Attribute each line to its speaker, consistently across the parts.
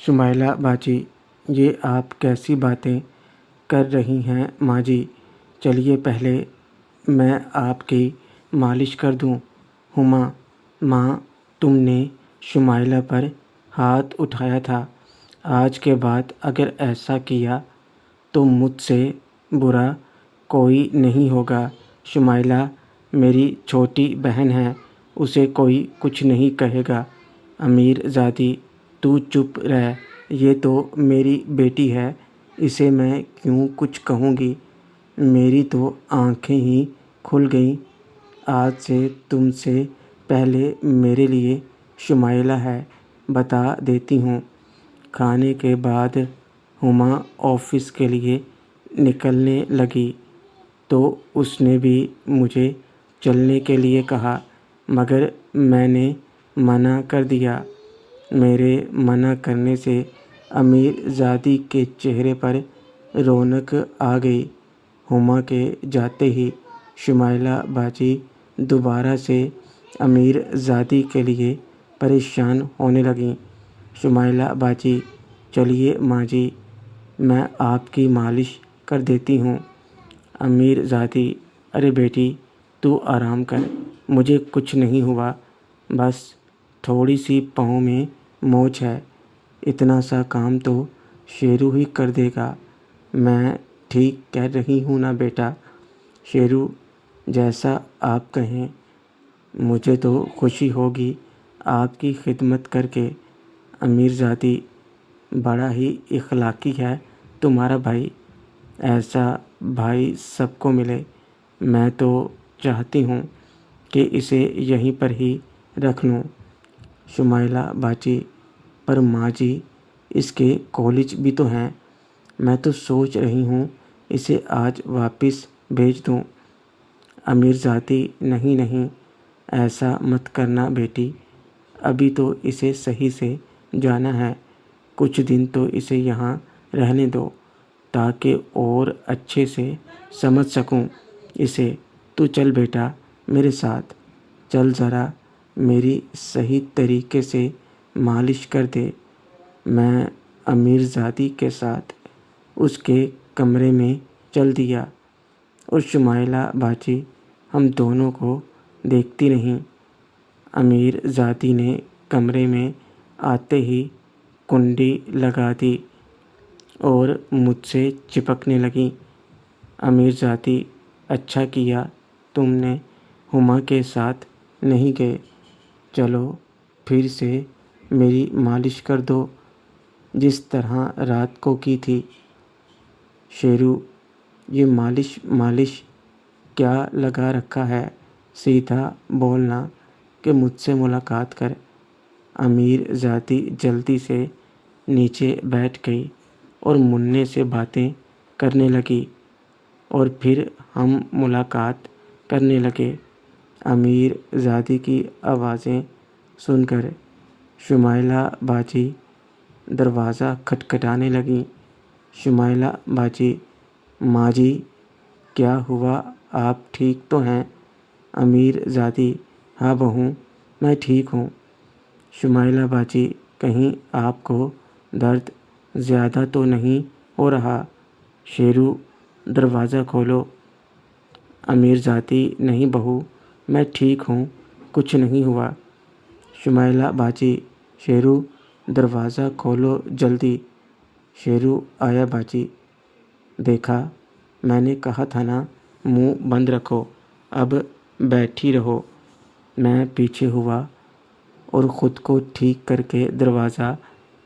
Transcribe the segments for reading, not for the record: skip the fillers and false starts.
Speaker 1: شمائلہ باجی، یہ آپ کیسی باتیں کر رہی ہیں ماں جی؟ چلیے پہلے میں آپ کی مالش کر دوں۔ ہما، ماں تم نے شمائلہ پر ہاتھ اٹھایا تھا، آج کے بعد اگر ایسا کیا تو مجھ سے برا کوئی نہیں ہوگا۔ شمائلہ میری چھوٹی بہن ہے، اسے کوئی کچھ نہیں کہے گا۔ امیر زادی تو چپ رہ، یہ تو میری بیٹی ہے، اسے میں کیوں کچھ کہوں گی؟ میری تو آنکھیں ہی کھل گئیں۔ آج سے تم سے پہلے میرے لیے شمائلہ ہے، بتا دیتی ہوں۔ کھانے کے بعد ہما آفس کے لیے نکلنے لگی تو اس نے بھی مجھے چلنے کے لیے کہا، مگر میں نے منع کر دیا۔ میرے منع کرنے سے امیر زادی کے چہرے پر رونق آ گئی۔ ہما کے جاتے ہی شمائلہ باجی دوبارہ سے امیر زادی کے لیے پریشان ہونے لگیں۔ شمائلہ باجی، چلیے ماں جی، میں آپ کی مالش کر دیتی ہوں۔ امیر زادی، ارے بیٹی تو آرام کر، مجھے کچھ نہیں ہوا، بس تھوڑی سی پاؤں میں موچ ہے، اتنا سا کام تو شیرو ہی کر دے گا۔ میں ٹھیک کہہ رہی ہوں نا بیٹا؟ شیرو، جیسا آپ کہیں، مجھے تو خوشی ہوگی آپ کی خدمت کر کے۔ امیر زادی، بڑا ہی اخلاقی ہے تمہارا بھائی، ایسا بھائی سب کو ملے۔ میں تو چاہتی ہوں کہ اسے یہیں پر ہی رکھ لوں۔ شمائلہ باجی، پر ماں جی اس کے کالج بھی تو ہیں، میں تو سوچ رہی ہوں اسے آج واپس بھیج دوں۔ امیر زادی، نہیں نہیں، ایسا مت کرنا بیٹی، ابھی تو اسے صحیح سے جانا ہے، کچھ دن تو اسے یہاں رہنے دو تاکہ اور اچھے سے سمجھ سکوں اسے۔ تو چل بیٹا میرے ساتھ، چل ذرا میری صحیح طریقے سے مالش کر دے۔ میں امیر زادی کے ساتھ اس کے کمرے میں چل دیا اور شمائلہ باجی ہم دونوں کو دیکھتی رہیں۔ امیر زادی نے کمرے میں آتے ہی کنڈی لگا دی اور مجھ سے چپکنے لگیں۔ امیر زادی، اچھا کیا تم نے ہما کے ساتھ نہیں گئے، چلو پھر سے میری مالش کر دو جس طرح رات کو کی تھی۔ شیرو، یہ مالش کیا لگا رکھا ہے، سیدھا بولنا کہ مجھ سے ملاقات کر۔ امیر زادی جلدی سے نیچے بیٹھ گئی اور منّے سے باتیں کرنے لگی اور پھر ہم ملاقات کرنے لگے۔ امیر زادی کی آوازیں سن کر شمائلہ باجی دروازہ کھٹکھٹانے لگیں۔ شمائلہ باجی، ماں جی کیا ہوا، آپ ٹھیک تو ہیں؟ امیر زادی، ہاں بہو میں ٹھیک ہوں۔ شمائلہ باجی، کہیں آپ کو درد زیادہ تو نہیں ہو رہا؟ شیرو، دروازہ کھولو۔ امیر زادی، نہیں بہو میں ٹھیک ہوں، کچھ نہیں ہوا۔ شمائلہ باجی، شیرو دروازہ کھولو جلدی۔ شیرو آیا باجی۔ دیکھا، میں نے کہا تھا نا منہ بند رکھو، اب بیٹھی رہو۔ میں پیچھے ہوا اور خود کو ٹھیک کر کے دروازہ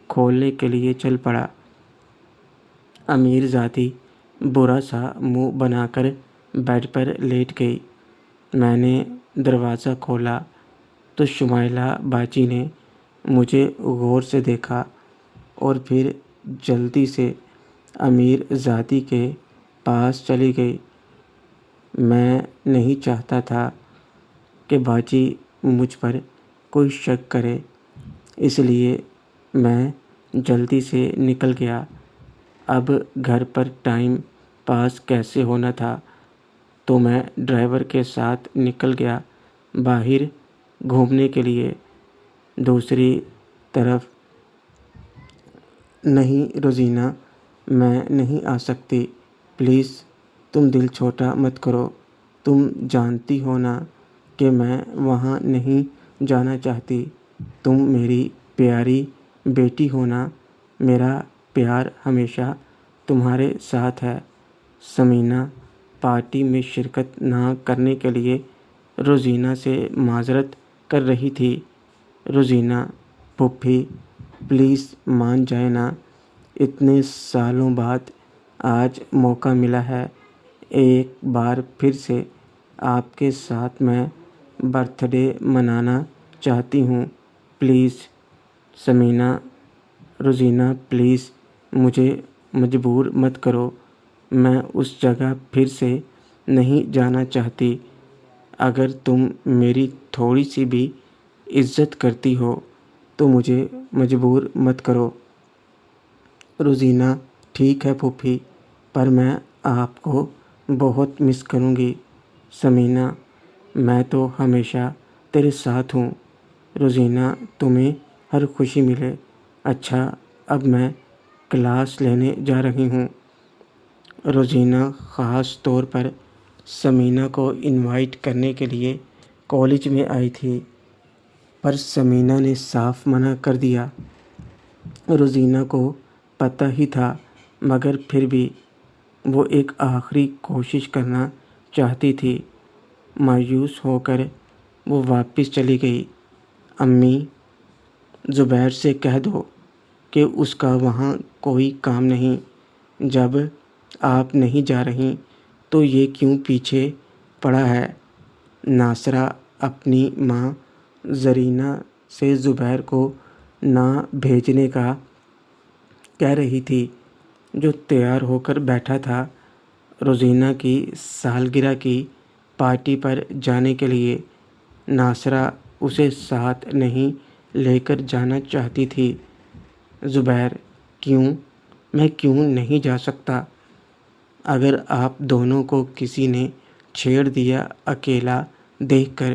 Speaker 1: کھولنے کے لیے چل پڑا۔ امیر زادی برا سا منہ بنا کر بیڈ پر لیٹ گئی۔ میں نے دروازہ کھولا تو شمائلہ باجی نے مجھے غور سے دیکھا اور پھر جلدی سے امیر زادی کے پاس چلی گئی۔ میں نہیں چاہتا تھا کہ باجی مجھ پر کوئی شک کرے، اس لیے میں جلدی سے نکل گیا۔ اب گھر پر ٹائم پاس کیسے ہونا تھا تو میں ڈرائیور کے ساتھ نکل گیا باہر گھومنے کے لیے۔ دوسری طرف نہیں روزینہ، میں نہیں آ سکتی، پلیز تم دل چھوٹا مت کرو، تم جانتی ہو نا کہ میں وہاں نہیں جانا چاہتی، تم میری پیاری بیٹی ہو نا، میرا پیار ہمیشہ تمہارے ساتھ ہے۔ ثمینہ پارٹی میں شرکت نہ کرنے کے لیے روزینہ سے معذرت کر رہی تھی۔ روزینہ پھوپھی پلیز مان جائے نا، اتنے سالوں بعد آج موقع ملا ہے، ایک بار پھر سے آپ کے ساتھ میں برتھ ڈے منانا چاہتی ہوں، پلیز۔ ثمینہ روزینہ پلیز مجھے مجبور مت کرو، میں اس جگہ پھر سے نہیں جانا چاہتی، اگر تم میری تھوڑی سی بھی عزت کرتی ہو تو مجھے مجبور مت کرو۔ روزینہ ٹھیک ہے پھوپھی، پر میں آپ کو بہت مس کروں گی۔ ثمینہ میں تو ہمیشہ تیرے ساتھ ہوں، روزینہ تمہیں ہر خوشی ملے۔ اچھا اب میں کلاس لینے جا رہی ہوں۔ روزینہ خاص طور پر ثمینہ کو انوائٹ کرنے کے لیے کالج میں آئی تھی، پر ثمینہ نے صاف منع کر دیا۔ روزینہ کو پتہ ہی تھا، مگر پھر بھی وہ ایک آخری کوشش کرنا چاہتی تھی۔ مایوس ہو کر وہ واپس چلی گئی۔ امی زبیر سے کہہ دو کہ اس کا وہاں کوئی کام نہیں، جب آپ نہیں جا رہی تو یہ کیوں پیچھے پڑا ہے۔ ناصرہ اپنی ماں زرینہ سے زبیر کو نہ بھیجنے کا کہہ رہی تھی، جو تیار ہو کر بیٹھا تھا روزینہ کی سالگرہ کی پارٹی پر جانے کے لیے۔ ناصرہ اسے ساتھ نہیں لے کر جانا چاہتی تھی۔ زبیر کیوں؟ میں کیوں نہیں جا سکتا؟ اگر آپ دونوں کو کسی نے چھیڑ دیا اکیلا دیکھ کر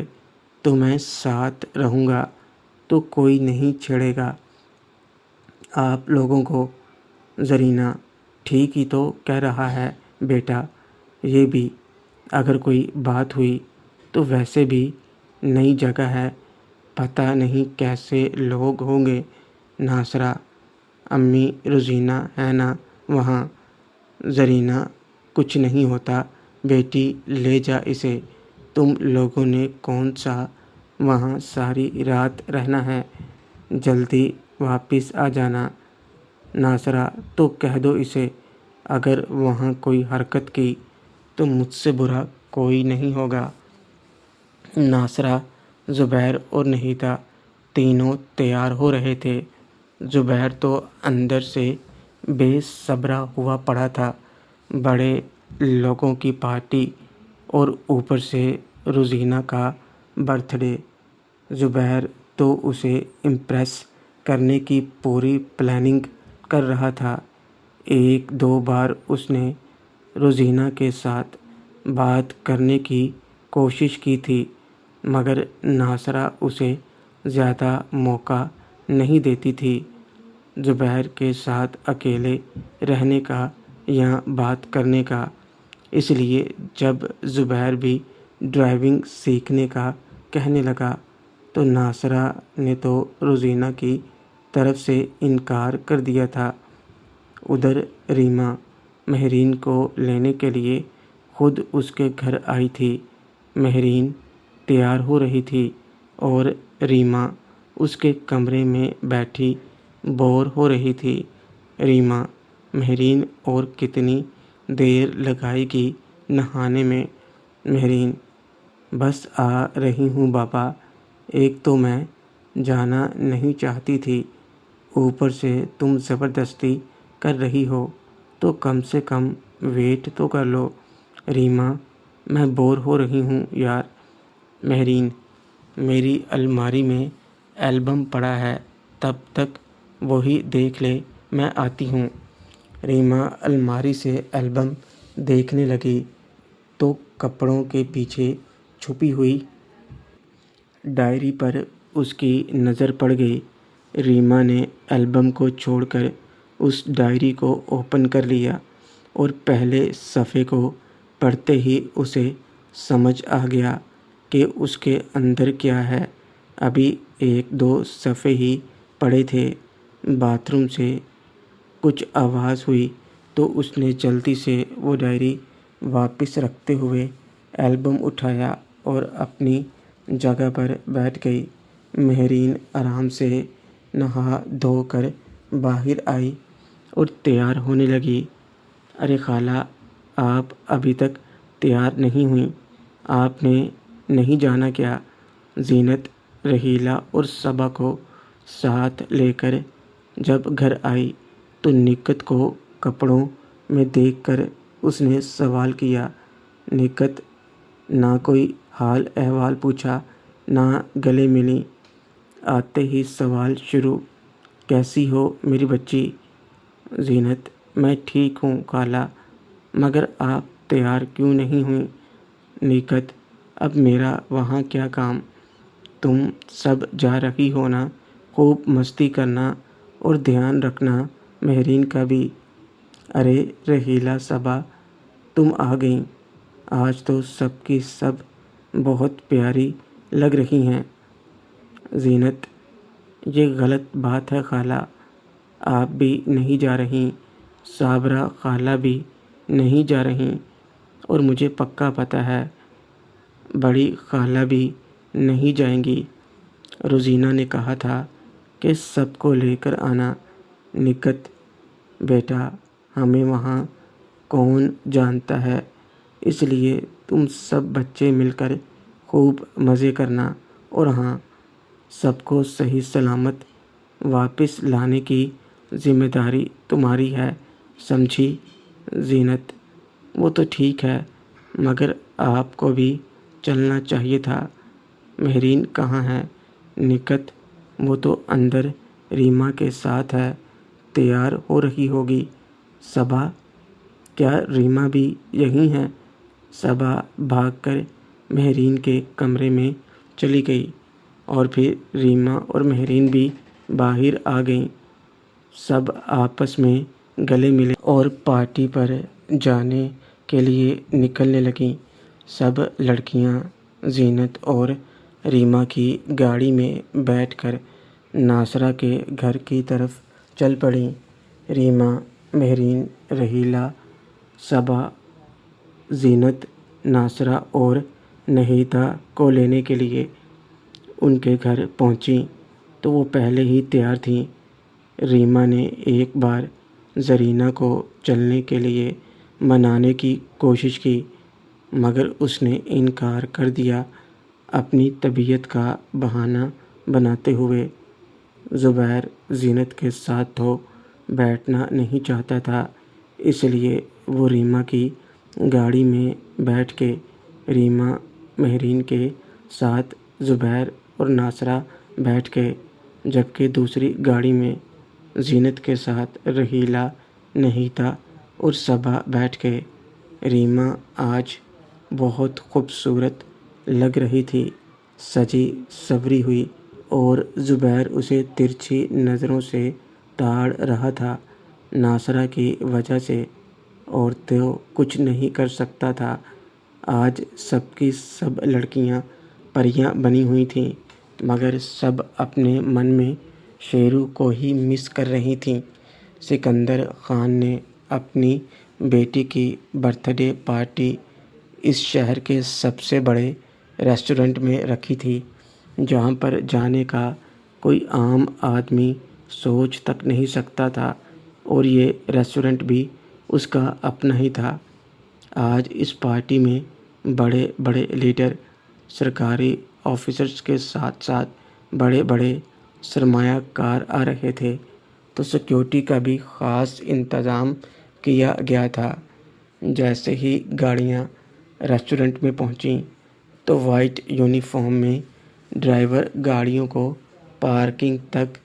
Speaker 1: تو میں ساتھ رہوں گا تو کوئی نہیں چھیڑے گا آپ لوگوں کو۔ زرینہ ٹھیک ہی تو کہہ رہا ہے بیٹا، یہ بھی اگر کوئی بات ہوئی تو ویسے بھی نئی جگہ ہے، پتہ نہیں کیسے لوگ ہوں گے۔ ناصرہ امی روزینہ ہے نا وہاں۔ زرینہ کچھ نہیں ہوتا بیٹی، لے جا اسے، تم لوگوں نے کون سا وہاں ساری رات رہنا ہے، جلدی واپس آ جانا۔ ناصرہ تو کہہ دو اسے، اگر وہاں کوئی حرکت کی تو مجھ سے برا کوئی نہیں ہوگا۔ ناصرہ، زبیر اور نہیدہ تینوں تیار ہو رہے تھے۔ زبیر تو اندر سے بے صبرا ہوا پڑا تھا، بڑے لوگوں کی پارٹی اور اوپر سے روزینہ کا برتھ ڈے۔ زبیر تو اسے امپریس کرنے کی پوری پلاننگ کر رہا تھا۔ ایک دو بار اس نے روزینہ کے ساتھ بات کرنے کی کوشش کی تھی، مگر ناصرہ اسے زیادہ موقع نہیں دیتی تھی زبیر کے ساتھ اکیلے رہنے کا یا بات کرنے کا۔ اس لیے جب زبیر بھی ڈرائیونگ سیکھنے کا کہنے لگا تو ناصرہ نے تو روزینہ کی طرف سے انکار کر دیا تھا۔ ادھر ریما مہرین کو لینے کے لیے خود اس کے گھر آئی تھی۔ مہرین تیار ہو رہی تھی اور ریما اس کے کمرے میں بیٹھی بور ہو رہی تھی۔ ریما مہرین اور کتنی دیر لگائے گی نہانے میں؟ مہرین بس آ رہی ہوں بابا، ایک تو میں جانا نہیں چاہتی تھی، اوپر سے تم زبردستی کر رہی ہو تو کم سے کم ویٹ تو کر لو۔ ریما میں بور ہو رہی ہوں یار۔ مہرین میری الماری میں البم پڑا ہے، تب تک وہی دیکھ لے، میں آتی ہوں۔ ریما الماری سے البم دیکھنے لگی تو کپڑوں کے پیچھے چھپی ہوئی ڈائری پر اس کی نظر پڑ گئی۔ ریما نے البم کو چھوڑ کر اس ڈائری کو اوپن کر لیا اور پہلے صفحے کو پڑھتے ہی اسے سمجھ آ گیا کہ اس کے اندر کیا ہے۔ ابھی 1-2 صفحے ہی پڑے تھے، باتھ روم سے کچھ آواز ہوئی تو اس نے جلدی سے وہ ڈائری واپس رکھتے ہوئے البم اٹھایا اور اپنی جگہ پر بیٹھ گئی۔ مہرین آرام سے نہا دھو کر باہر آئی اور تیار ہونے لگی۔ ارے خالہ، آپ ابھی تک تیار نہیں ہوئیں؟ آپ نے نہیں جانا کیا؟ زینت رحیلہ اور صبا کو ساتھ لے کر جب گھر آئی تو نکہت کو کپڑوں میں دیکھ کر اس نے سوال کیا۔ نکہت نہ کوئی حال احوال پوچھا، نہ گلے ملی، آتے ہی سوال شروع، کیسی ہو میری بچی؟ زینت: میں ٹھیک ہوں خالہ، مگر آپ تیار کیوں نہیں ہوئیں؟ نکہت: اب میرا وہاں کیا کام؟ تم سب جا رہی ہو نا، خوب مستی کرنا اور دھیان رکھنا مہرین کا بھی۔ ارے رحیلہ، صبا، تم آ گئیں، آج تو سب کی سب بہت پیاری لگ رہی ہیں۔ زینت: یہ غلط بات ہے خالہ، آپ بھی نہیں جا رہیں، صابرہ خالہ بھی نہیں جا رہیں، اور مجھے پکا پتہ ہے بڑی خالہ بھی نہیں جائیں گی۔ روزینہ نے کہا تھا کہ سب کو لے کر آنا۔ نکہت: بیٹا، ہمیں وہاں کون جانتا ہے، اس لیے تم سب بچے مل کر خوب مزے کرنا، اور ہاں، سب کو صحیح سلامت واپس لانے کی ذمہ داری تمہاری ہے، سمجھی؟ زینت: وہ تو ٹھیک ہے، مگر آپ کو بھی چلنا چاہیے تھا۔ مہرین کہاں ہے؟ نکہت: وہ تو اندر ریما کے ساتھ ہے، تیار ہو رہی ہوگی۔ صبا: کیا ریما بھی یہیں ہے؟ صبا بھاگ کر مہرین کے کمرے میں چلی گئی اور پھر ریما اور مہرین بھی باہر آ گئیں۔ سب آپس میں گلے ملے اور پارٹی پر جانے کے لیے نکلنے لگیں۔ سب لڑکیاں زینت اور ریما کی گاڑی میں بیٹھ کر ناصرہ کے گھر کی طرف چل پڑیں۔ ریما، مہرین، رحیلہ، صبا، زینت ناصرہ اور نہیدہ کو لینے کے لیے ان کے گھر پہنچیں تو وہ پہلے ہی تیار تھیں۔ ریما نے ایک بار زرینہ کو چلنے کے لیے منانے کی کوشش کی، مگر اس نے انکار کر دیا، اپنی طبیعت کا بہانہ بناتے ہوئے۔ زبیر زینت کے ساتھ تو بیٹھنا نہیں چاہتا تھا، اس لیے وہ ریما کی گاڑی میں بیٹھ کے ریما، مہرین کے ساتھ زبیر اور ناصرہ بیٹھ گئے، جبکہ دوسری گاڑی میں زینت کے ساتھ رحیلہ، نہیدہ اور صبا بیٹھ گئے۔ ریما آج بہت خوبصورت لگ رہی تھی، سجی سنوری ہوئی، اور زبیر اسے ترچھی نظروں سے تاڑ رہا تھا۔ ناصرہ کی وجہ سے اور تو کچھ نہیں کر سکتا تھا۔ آج سب کی سب لڑکیاں پریاں بنی ہوئی تھیں، مگر سب اپنے من میں شیرو کو ہی مس کر رہی تھیں۔ سکندر خان نے اپنی بیٹی کی برتھ ڈے پارٹی اس شہر کے سب سے بڑے ریسٹورنٹ میں رکھی تھی، جہاں پر جانے کا کوئی عام آدمی سوچ تک نہیں سکتا تھا، اور یہ ریسٹورنٹ بھی اس کا اپنا ہی تھا۔ آج اس پارٹی میں بڑے بڑے لیڈر، سرکاری آفیسرز کے ساتھ ساتھ بڑے بڑے سرمایہ کار آ رہے تھے، تو سیکیورٹی کا بھی خاص انتظام کیا گیا تھا۔ جیسے ہی گاڑیاں ریسٹورنٹ میں پہنچیں تو وائٹ یونیفارم میں ڈرائیور گاڑیوں کو پارکنگ تک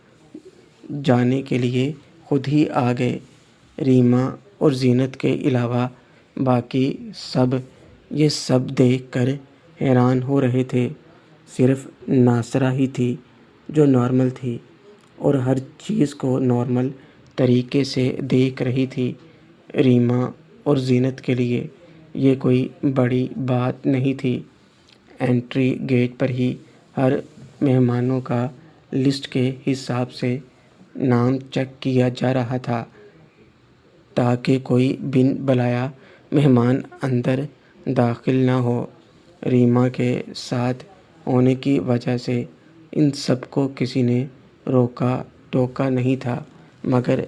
Speaker 1: جانے کے لیے خود ہی آ گئے۔ ریما اور زینت کے علاوہ باقی سب یہ سب دیکھ کر حیران ہو رہے تھے۔ صرف ناصرہ ہی تھی جو نارمل تھی اور ہر چیز کو نارمل طریقے سے دیکھ رہی تھی۔ ریما اور زینت کے لیے یہ کوئی بڑی بات نہیں تھی۔ انٹری گیٹ پر ہی ہر مہمانوں کا لسٹ کے حساب سے نام چیک کیا جا رہا تھا تاکہ کوئی بن بلایا مہمان اندر داخل نہ ہو۔ ریما کے ساتھ ہونے کی وجہ سے ان سب کو کسی نے روکا ٹوکا نہیں تھا، مگر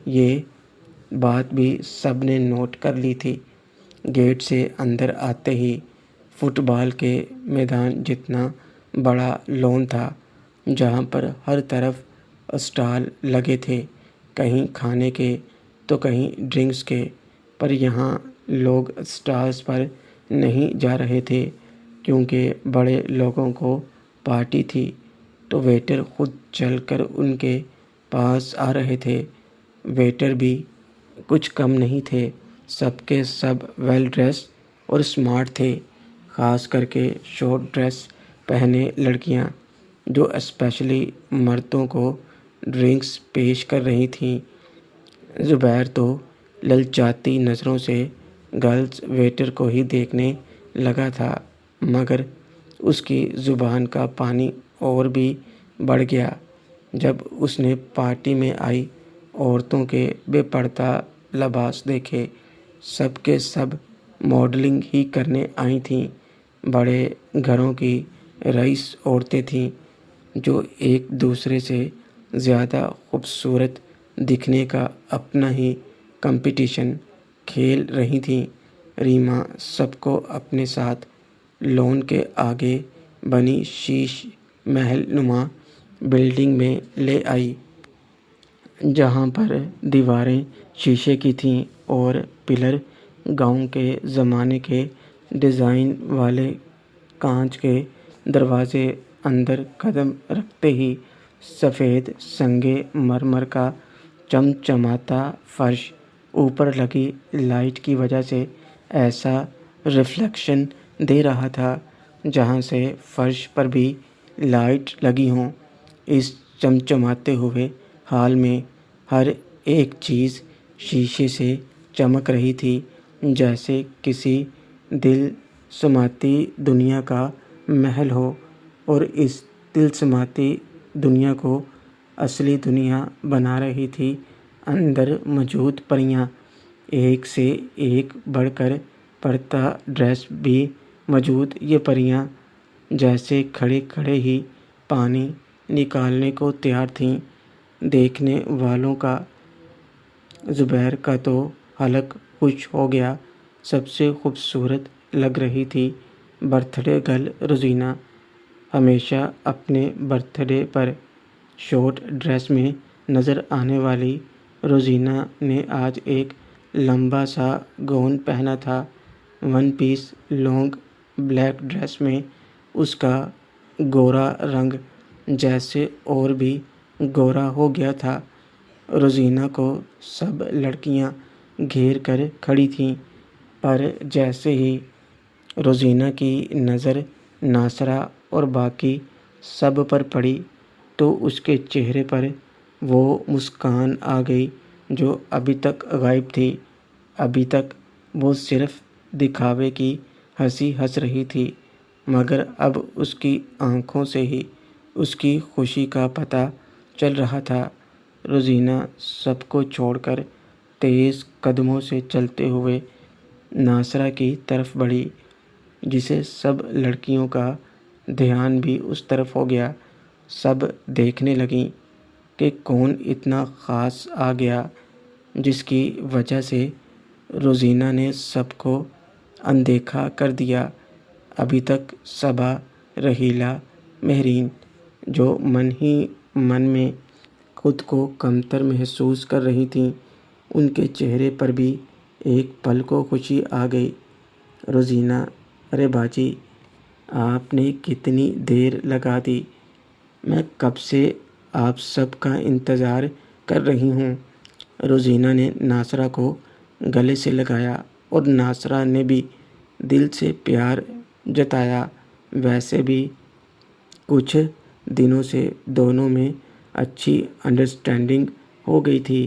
Speaker 1: یہ بات بھی سب نے نوٹ کر لی تھی۔ گیٹ سے اندر آتے ہی فٹ بال کے میدان جتنا بڑا لون تھا، جہاں پر ہر طرف اسٹال لگے تھے، کہیں کھانے کے تو کہیں ڈرنکس کے، پر یہاں لوگ اسٹالز پر نہیں جا رہے تھے کیونکہ بڑے لوگوں کو پارٹی تھی، تو ویٹر خود چل کر ان کے پاس آ رہے تھے۔ ویٹر بھی کچھ کم نہیں تھے، سب کے سب ویل ڈریس اور اسمارٹ تھے، خاص کر کے شارٹ ڈریس پہنے لڑکیاں جو اسپیشلی مردوں کو ڈرنکس پیش کر رہی تھیں۔ زبیر تو للچاتی نظروں سے گرلز ویٹر کو ہی دیکھنے لگا تھا، مگر اس کی زبان کا پانی اور بھی بڑھ گیا جب اس نے پارٹی میں آئی عورتوں کے بے پردہ لباس دیکھے۔ سب کے سب ماڈلنگ ہی کرنے آئی تھیں، بڑے گھروں کی رئیس عورتیں تھیں جو ایک دوسرے سے زیادہ خوبصورت دکھنے کا اپنا ہی کمپٹیشن کھیل رہی تھیں۔ ریما سب کو اپنے ساتھ لون کے آگے بنی شیش محل نما بلڈنگ میں لے آئی، جہاں پر دیواریں شیشے کی تھیں اور پلر گاؤں کے زمانے کے ڈیزائن والے کانچ کے دروازے۔ اندر قدم رکھتے ہی سفید سنگ مرمر کا چمچماتا فرش اوپر لگی لائٹ کی وجہ سے ایسا ریفلیکشن دے رہا تھا جہاں سے فرش پر بھی لائٹ لگی ہوں۔ اس چمچماتے ہوئے ہال میں ہر ایک چیز شیشے سے چمک رہی تھی، جیسے کسی دل سماتی دنیا کا محل ہو، اور اس دل سماتی دنیا کو اصلی دنیا بنا رہی تھی اندر موجود پریاں۔ ایک سے ایک بڑھ کر پردہ ڈریس بھی موجود یہ پریاں جیسے کھڑے کھڑے ہی پانی نکالنے کو تیار تھیں۔ دیکھنے والوں کا زبیر کا تو حلق خوش ہو گیا۔ سب سے خوبصورت لگ رہی تھی برتھ ڈے گرل روزینہ۔ ہمیشہ اپنے برتھ ڈے پر شارٹ ڈریس میں نظر آنے والی روزینہ نے آج ایک لمبا سا گاؤن پہنا تھا۔ One piece long black dress میں اس کا گورا رنگ جیسے اور بھی گورا ہو گیا تھا۔ روزینہ کو سب لڑکیاں گھیر کر کھڑی تھیں، پر جیسے ہی روزینہ کی نظر ناصرہ اور باقی سب پر پڑی تو اس کے چہرے پر وہ مسکان آ گئی جو ابھی تک غائب تھی۔ ابھی تک وہ صرف دکھاوے کی ہنسی ہنس رہی تھی، مگر اب اس کی آنکھوں سے ہی اس کی خوشی کا پتہ چل رہا تھا۔ روزینہ سب کو چھوڑ کر تیز قدموں سے چلتے ہوئے ناصرہ کی طرف بڑھی، جسے سب لڑکیوں کا دھیان بھی اس طرف ہو گیا۔ سب دیکھنے لگیں کہ کون اتنا خاص آ گیا جس کی وجہ سے روزینہ نے سب کو اندیکھا کر دیا۔ ابھی تک صبا، رحیلہ، مہرین جو من ہی من میں خود کو کمتر محسوس کر رہی تھیں، ان کے چہرے پر بھی ایک پل کو خوشی آ گئی۔ روزینہ: ارے باجی، آپ نے کتنی دیر لگا دی، میں کب سے آپ سب کا انتظار کر رہی ہوں۔ روزینہ نے ناصرہ کو گلے سے لگایا اور ناصرہ نے بھی دل سے پیار جتایا۔ ویسے بھی کچھ دنوں سے دونوں میں اچھی انڈرسٹینڈنگ ہو گئی تھی۔